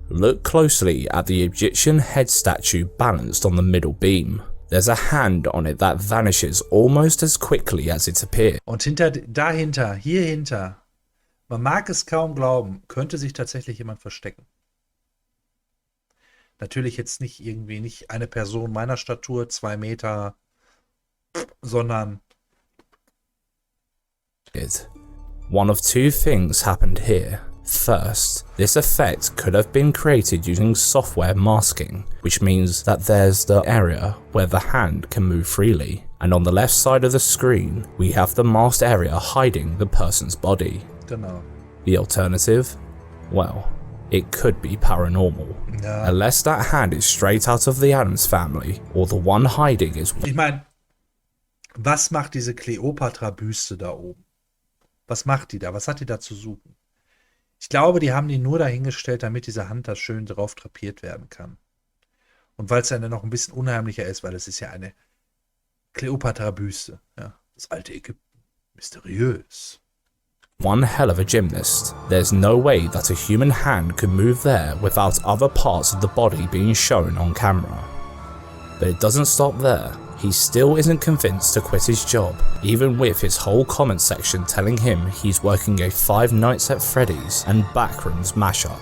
Look closely at the Egyptian head statue balanced on the middle beam. There's a hand on it that vanishes almost as quickly as it appeared. Und dahinter, hier hinter, man mag es kaum glauben, könnte sich tatsächlich jemand verstecken. Natürlich jetzt nicht eine Person meiner Statur, 2 Meter, sondern One of two things happened here. First, this effect could have been created using software masking, which means that there's the area where the hand can move freely, and on the left side of the screen, we have the masked area hiding the person's body. genau. The alternative? Well, it could be paranormal. Ja. Unless that hand is straight out of the Addams family, or the one hiding is... Ich meine, was macht diese Kleopatra-Büste da oben? Was macht die da? Was hat die da zu suchen? Ich glaube, die haben die nur dahingestellt, damit diese Hand da schön drauf drapiert werden kann. Und weil es dann noch ein bisschen unheimlicher ist, weil es ist ja eine Kleopatra-Büste. Ja, das alte Ägypten. Mysteriös. One hell of a gymnast. There's no way that a human hand could move there without other parts of the body being shown on camera. But it doesn't stop there. He still isn't convinced to quit his job, even with his whole comment section telling him he's working a 5 Nights at Freddy's and Backrooms mashup.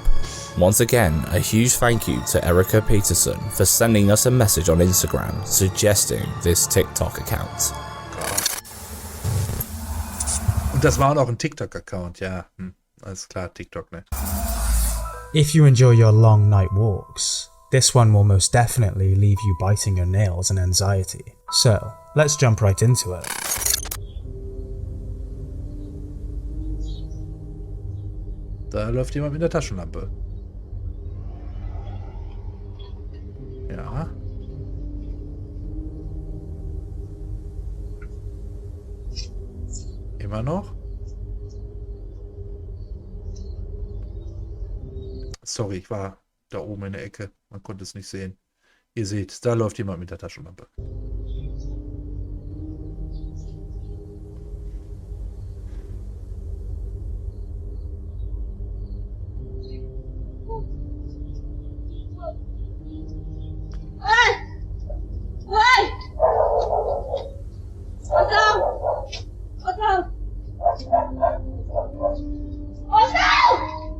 Once again, a huge thank you to Erica Peterson for sending us a message on Instagram suggesting this TikTok account. Und das war auch noch ein TikTok-Account, ja. Alles klar, TikTok, ne? If you enjoy your long night walks, this one will most definitely leave you biting your nails in anxiety. So, let's jump right into it. Da läuft jemand mit der Taschenlampe. Ja. Immer noch? Sorry, ich war da oben in der Ecke. Man konnte es nicht sehen. Ihr seht, da läuft jemand mit der Taschenlampe.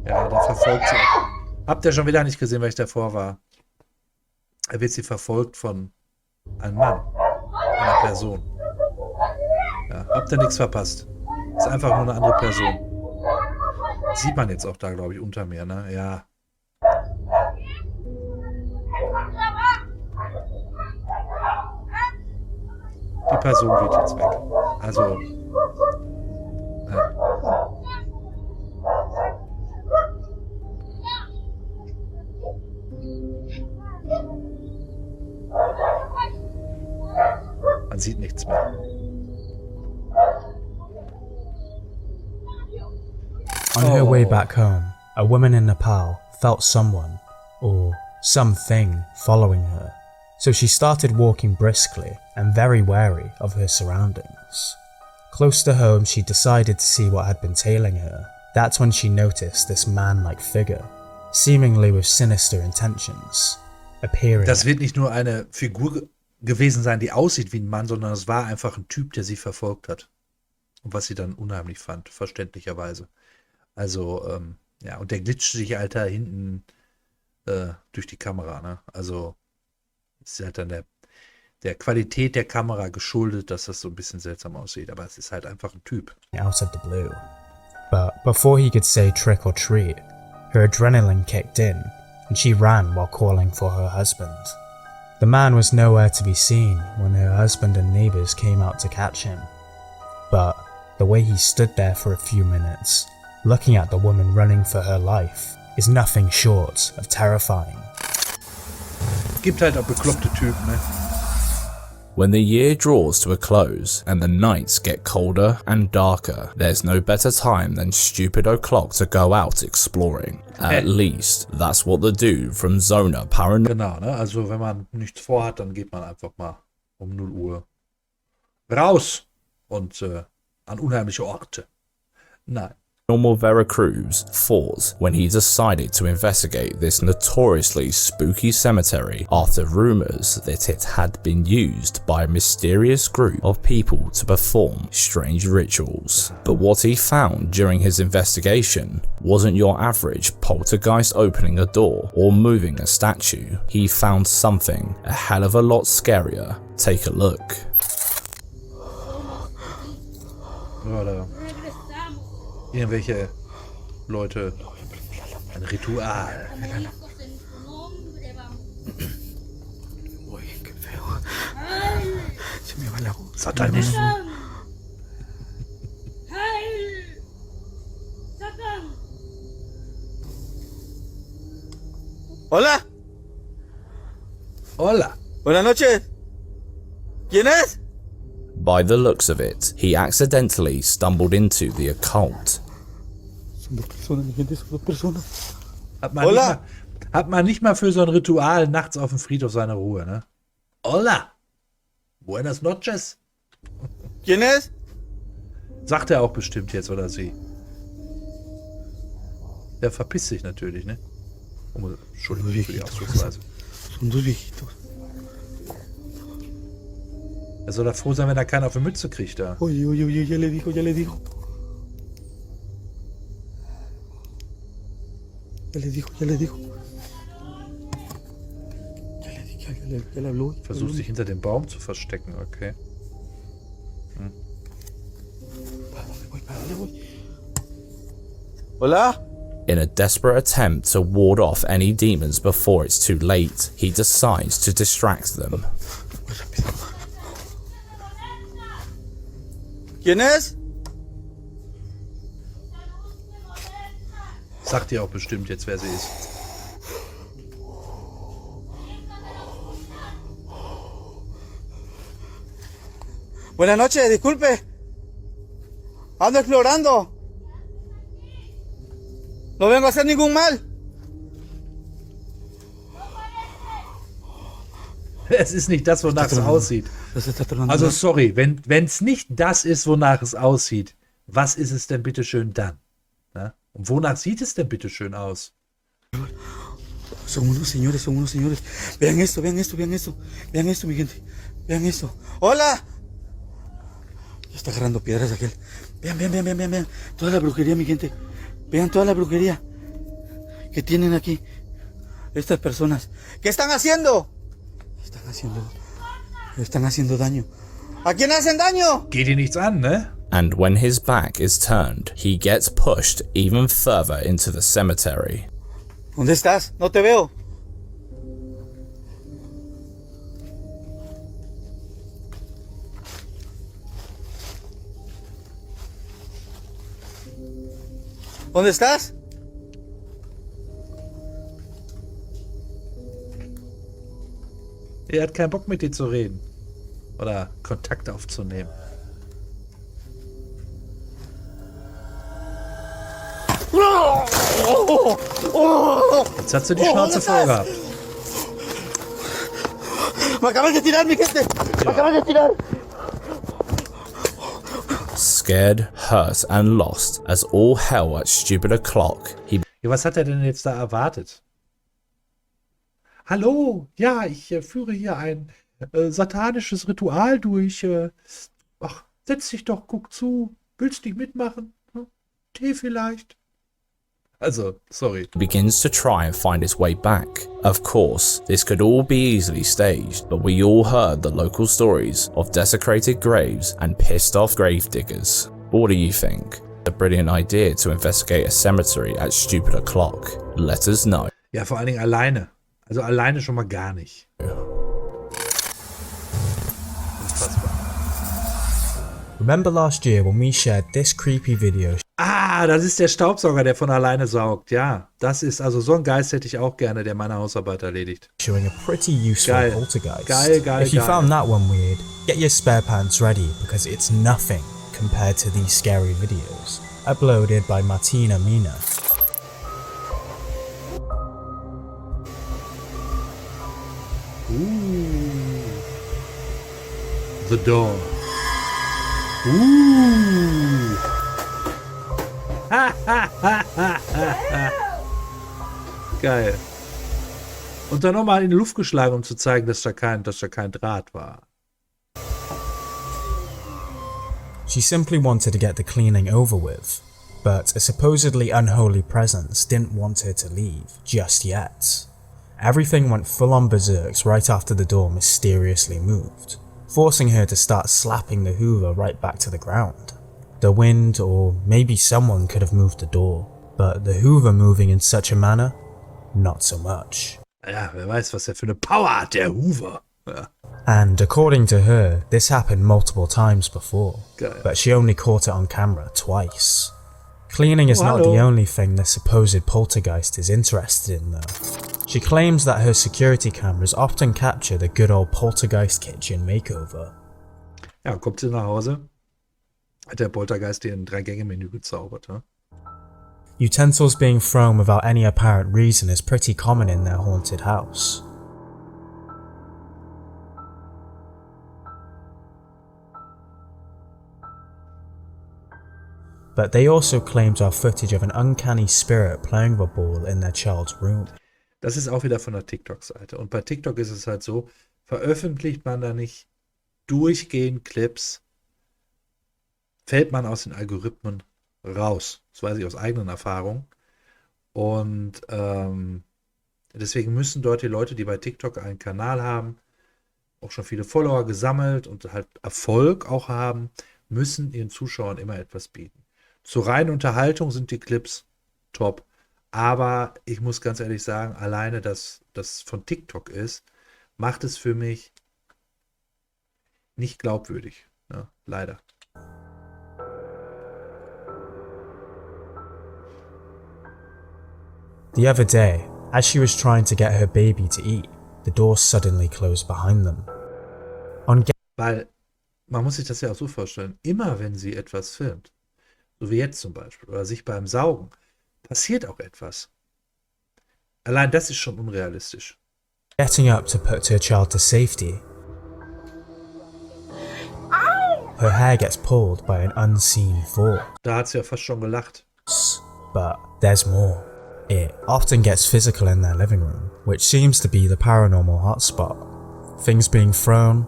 Ja, da verfolgt sie. Habt ihr schon wieder nicht gesehen, weil ich davor war? Er wird sie verfolgt von einem Mann, einer Person. Ja, habt ihr nichts verpasst. Ist einfach nur eine andere Person. Sieht man jetzt auch da, glaube ich, unter mir, ne? Ja. Die Person geht jetzt weg. Also. Ja. Man sieht nichts mehr. On her way back home, a woman in Nepal felt someone, or something, following her. So she started walking briskly and very wary of her surroundings. Close to home, she decided to see what had been tailing her. That's when she noticed this man-like figure, seemingly with sinister intentions, appearing. Das wird nicht nur eine Figur gewesen sein, die aussieht wie ein Mann, sondern es war einfach ein Typ, der sie verfolgt hat. Und was sie dann unheimlich fand, verständlicherweise. Also, ja, und der glitscht sich, Alter, hinten durch die Kamera, ne? Also, ist halt dann der Qualität der Kamera geschuldet, dass das so ein bisschen seltsam aussieht. Aber es ist halt einfach ein Typ. Out of the blue. But before he could say trick or treat, her adrenaline kicked in, and she ran while calling for her husband. The man was nowhere to be seen when her husband and neighbors came out to catch him. But the way he stood there for a few minutes, looking at the woman running for her life, is nothing short of terrifying. Gibt halt auch bekloppte Typen, ne? When the year draws to a close and the nights get colder and darker, there's no better time than stupid o'clock to go out exploring. At least, that's what the dude from Zona Paranormal. Genau, ne? Also wenn man nichts vorhat, dann geht man einfach mal um 0 Uhr raus und an unheimliche Orte. Nein. Veracruz thought when he decided to investigate this notoriously spooky cemetery after rumors that it had been used by a mysterious group of people to perform strange rituals. But what he found during his investigation wasn't your average poltergeist opening a door or moving a statue. He found something a hell of a lot scarier. Take a look. Oder irgendwelche Leute. Ein Ritual. Satanismus. Hola. Hola. Buenas noches. ¿Quién es? By the looks of it, he accidentally stumbled into the occult. Hat man nicht mal für so ein Ritual nachts auf dem Friedhof seine Ruhe, ne? Hola. Buenas noches. ¿Quién es? Sagt er auch bestimmt jetzt, oder sie? Der verpisst sich natürlich, ne? Entschuldigung für die Ausdrucksweise. Er soll da froh sein, wenn er keinen auf die Mütze kriegt da. Oye, ya le dijo. Ya le dijo, ya le habló. Versucht sich hinter dem Baum zu verstecken, okay. Hola? In a desperate attempt to ward off any demons before it's too late, he decides to distract them. ¿Quién es? Sagt ihr auch bestimmt jetzt, wer sie ist. Buenas noches, disculpe. Ando explorando. No vengo a hacer ningún mal. Es ist nicht das, wonach es aussieht. Also sorry, wenn es nicht das ist, wonach es aussieht, was ist es denn bitteschön dann? Na? Und wonach sieht es denn bitteschön aus? Son unos señores. Vean esto, mi gente. Vean esto. ¡Hola! Ya está agarrando piedras aquel. Vean. Toda la brujería, mi gente. Vean toda la brujería que tienen aquí estas personas. ¿Qué están haciendo? Están haciendo daño. ¿A quién hacen daño? Geht dir nichts an, ne? And when his back is turned, he gets pushed even further into the cemetery. ¿Dónde estás? No te veo. ¿Dónde estás? Er hat keinen Bock mit dir zu reden. Oder Kontakt aufzunehmen. Jetzt hat sie die Schnauze voll gehabt. Me acaban de tirar, mi gente. Me acaban de tirar. Scared, hurt and lost as all hell at stupid o'clock, he Ja, was hat er denn jetzt da erwartet? Hallo, ja, ich führe hier ein satanisches Ritual durch. Ach, setz dich doch, guck zu. Willst nicht mitmachen? Hm? Tee vielleicht? Also, sorry. begins to try and find his way back. Of course, this could all be easily staged, but we all heard the local stories of desecrated graves and pissed off gravediggers. What do you think? A brilliant idea to investigate a cemetery at stupid o'clock? Let us know. Ja, vor allen Dingen alleine. Also alleine schon mal gar nicht. Unfassbar. Remember last year when we shared this creepy video? Ah, das ist der Staubsauger, der von alleine saugt. Ja, das ist, also so einen Geist hätte ich auch gerne, der meine Hausarbeit erledigt. Showing a pretty useful Geil. poltergeist. Geil. If you found that one weird, get your spare pants ready because it's nothing compared to these scary videos. Uploaded by Martina Mina. Ooh. The door. Ooh. Geil. Und dann nochmal in die Luft geschlagen, um zu zeigen, dass da kein Draht war. She simply wanted to get the cleaning over with, but a supposedly unholy presence didn't want her to leave just yet. Everything went full-on berserks right after the door mysteriously moved, forcing her to start slapping the Hoover right back to the ground. The wind, or maybe someone could have moved the door, but the Hoover moving in such a manner, not so much. Ja, wer weiß, was er für eine Power hat, der Hoover. Ja. And according to her, this happened multiple times before, Geil. but she only caught it on camera twice. Cleaning is not the only thing the supposed poltergeist is interested in though. She claims that her security cameras often capture the good old poltergeist kitchen makeover. Ja, kommt sie nach Hause, hat der Poltergeist ihr ein 3-Gänge-Menü gezaubert. Ja? Utensils being thrown without any apparent reason is pretty common in their haunted house. But they also claimed our footage of an uncanny spirit playing with a ball in their child's room. Das ist auch wieder von der TikTok-Seite. Und bei TikTok ist es halt so, veröffentlicht man da nicht durchgehend Clips, fällt man aus den Algorithmen raus. Das weiß ich aus eigenen Erfahrungen. Und deswegen müssen dort die Leute, die bei TikTok einen Kanal haben, auch schon viele Follower gesammelt und halt Erfolg auch haben, müssen ihren Zuschauern immer etwas bieten. Zur reinen Unterhaltung sind die Clips top. Aber ich muss ganz ehrlich sagen, alleine, dass das von TikTok ist, macht es für mich nicht glaubwürdig. Ja, leider. The other day, as she was trying to get her baby to eat, the door suddenly closed behind them. Weil man muss sich das ja auch so vorstellen, immer wenn sie etwas filmt, so wie jetzt zum Beispiel, oder sich beim Saugen, passiert auch etwas. Allein das ist schon unrealistisch. Getting up to put her child to safety, her hair gets pulled by an unseen force. Da hat sie ja fast schon gelacht. But there's more. It often gets physical in their living room, which seems to be the paranormal hotspot. Things being thrown,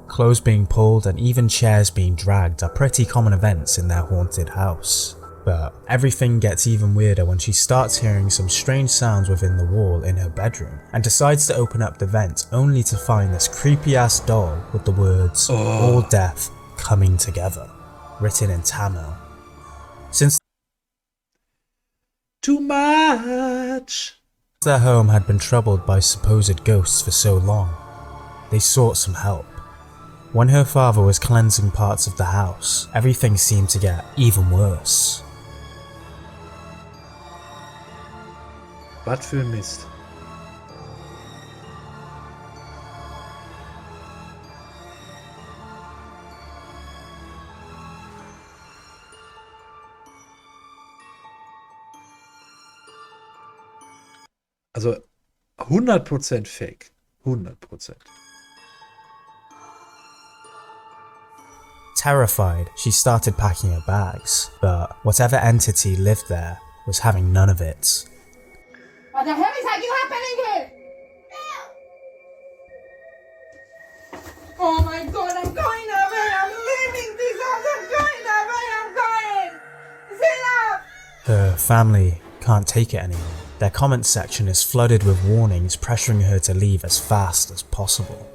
clothes being pulled, and even chairs being dragged are pretty common events in their haunted house. But everything gets even weirder when she starts hearing some strange sounds within the wall in her bedroom and decides to open up the vent only to find this creepy ass doll with the words "All Death Coming Together" written in Tamil. Since Too much! Their home had been troubled by supposed ghosts for so long, they sought some help. When her father was cleansing parts of the house, everything seemed to get even worse. Was für ein Mist. Also 100% Fake. 100%. Terrified, she started packing her bags, but whatever entity lived there was having none of it. What the hell is happening here? Oh my god, I'm going away. I'm leaving this house. I'm going away. I'm going. Zilla! Her family can't take it anymore. Their comment section is flooded with warnings pressuring her to leave as fast as possible.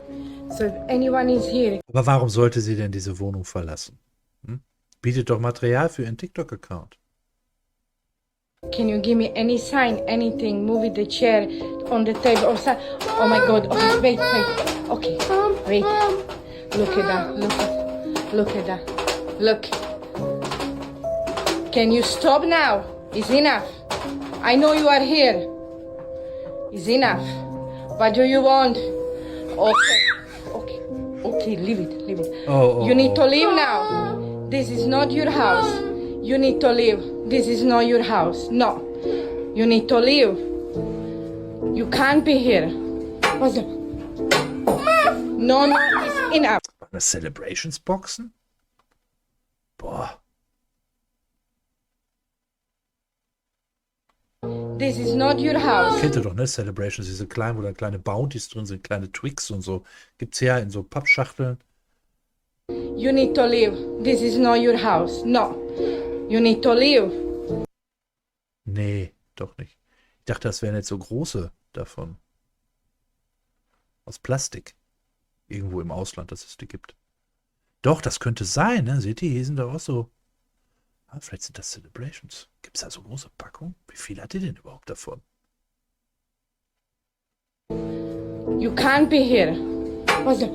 So if anyone is here. Aber warum sollte sie denn diese Wohnung verlassen? Bietet doch Material für ihren TikTok-Account. Can you give me any sign, anything? Move the chair on the table or something. Oh my god. Okay, wait. Okay, wait. Look at that. Look at that. Look. Can you stop now? It's enough. I know you are here. It's enough. What do you want? Okay, leave it. You need to leave now. This is not your house. You need to leave. This is not your house. No. You need to leave. You can't be here. What's up? No, it's enough. Eine Celebrations-Boxen? Boah. This is not your house. Kennt ihr doch, ne? Celebrations, diese kleinen, wo da kleine Bounties drin sind, kleine Twix und so. Gibt's ja in so Pappschachteln. You need to leave. This is not your house. No. You need to leave. Nee, doch nicht. Ich dachte, das wären jetzt so große davon. Aus Plastik. Irgendwo im Ausland, dass es die gibt. Doch, das könnte sein, ne? Seht ihr, hier sind da auch so. Ah, vielleicht sind das Celebrations. Gibt es da so große Packungen? Wie viel hat ihr denn überhaupt davon? You can't be here. What's up?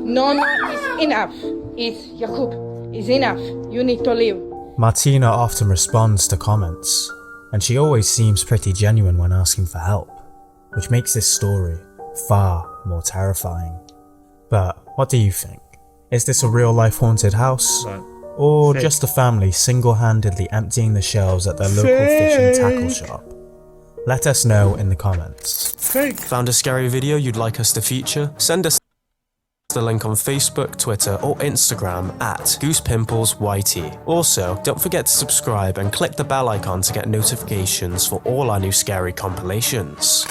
No, it's enough. It's Jakub. It's enough. You need to leave. Martina often responds to comments, and she always seems pretty genuine when asking for help, which makes this story far more terrifying. But what do you think? Is this a real-life haunted house? Nein. Or Fake. just a family single-handedly emptying the shelves at their local fish and tackle shop? Let us know in the comments. Fake. Found a scary video you'd like us to feature? Send us the link on Facebook, Twitter or Instagram at GoosePimplesYT. Also, don't forget to subscribe and click the bell icon to get notifications for all our new scary compilations.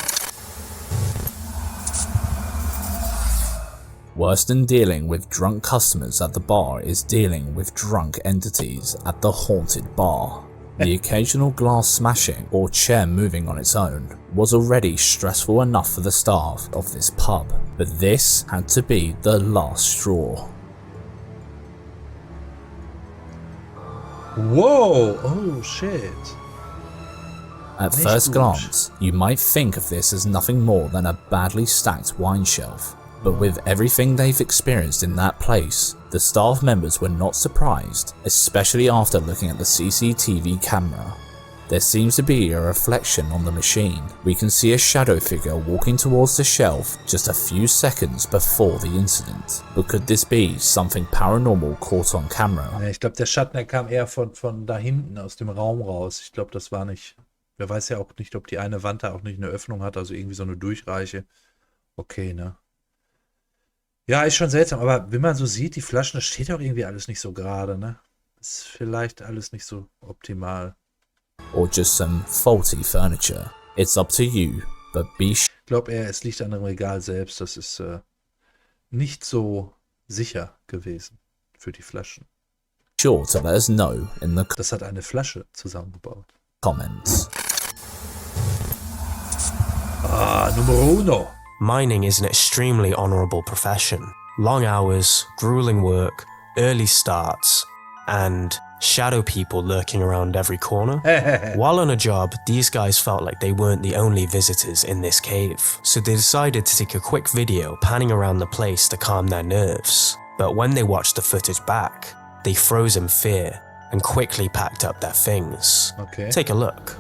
Worse than dealing with drunk customers at the bar is dealing with drunk entities at the haunted bar. The occasional glass smashing or chair moving on its own was already stressful enough for the staff of this pub, but this had to be the last straw. Whoa! Oh, shit. At Nicht first gut. glance, you might think of this as nothing more than a badly stacked wine shelf. But with everything they've experienced in that place, the staff members were not surprised, especially after looking at the CCTV camera. There seems to be a reflection on the machine. We can see a shadow figure walking towards the shelf just a few seconds before the incident. But could this be something paranormal caught on camera? Ja, ich glaube, der Schatten, der kam eher von da hinten aus dem Raum raus. Ich glaube, das war nicht. Wer weiß ja auch nicht, ob die eine Wand da auch nicht eine Öffnung hat, also irgendwie so eine Durchreiche. Okay, ne? Ja, ist schon seltsam, aber wenn man so sieht, die Flaschen, das steht auch irgendwie alles nicht so gerade, ne? Ist vielleicht alles nicht so optimal. Or just some faulty furniture. It's up to you, but be Ich glaube eher, es liegt an dem Regal selbst. Das ist nicht so sicher gewesen für die Flaschen. sure to let us know in the Das hat eine Flasche zusammengebaut. comments. Ah, Numero uno. Mining is an extremely honourable profession. Long hours, grueling work, early starts, and shadow people lurking around every corner. While on a job, these guys felt like they weren't the only visitors in this cave, so they decided to take a quick video panning around the place to calm their nerves. But when they watched the footage back, they froze in fear and quickly packed up their things. Okay. Take a look.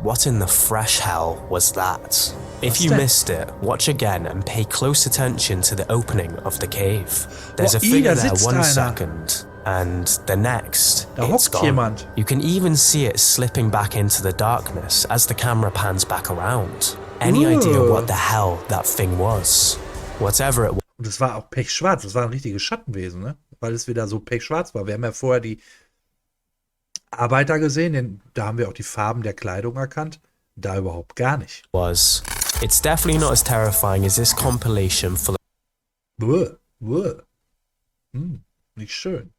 What in the fresh hell was that? If you missed it, watch again and pay close attention to the opening of the cave. There's a figure there 1 second, and the next, Da it's hockt gone. jemand. You can even see it slipping back into the darkness as the camera pans back around. Any idea what the hell that thing was? Whatever it was. Und es war auch pechschwarz. Das war ein richtiges Schattenwesen, ne? Weil es wieder so pechschwarz war. Wir haben ja vorher die Arbeiter gesehen, denn da haben wir auch die Farben der Kleidung erkannt. Da überhaupt gar nicht. It's definitely not as terrifying as this compilation full Nicht schön.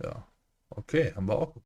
Ja, okay, haben wir auch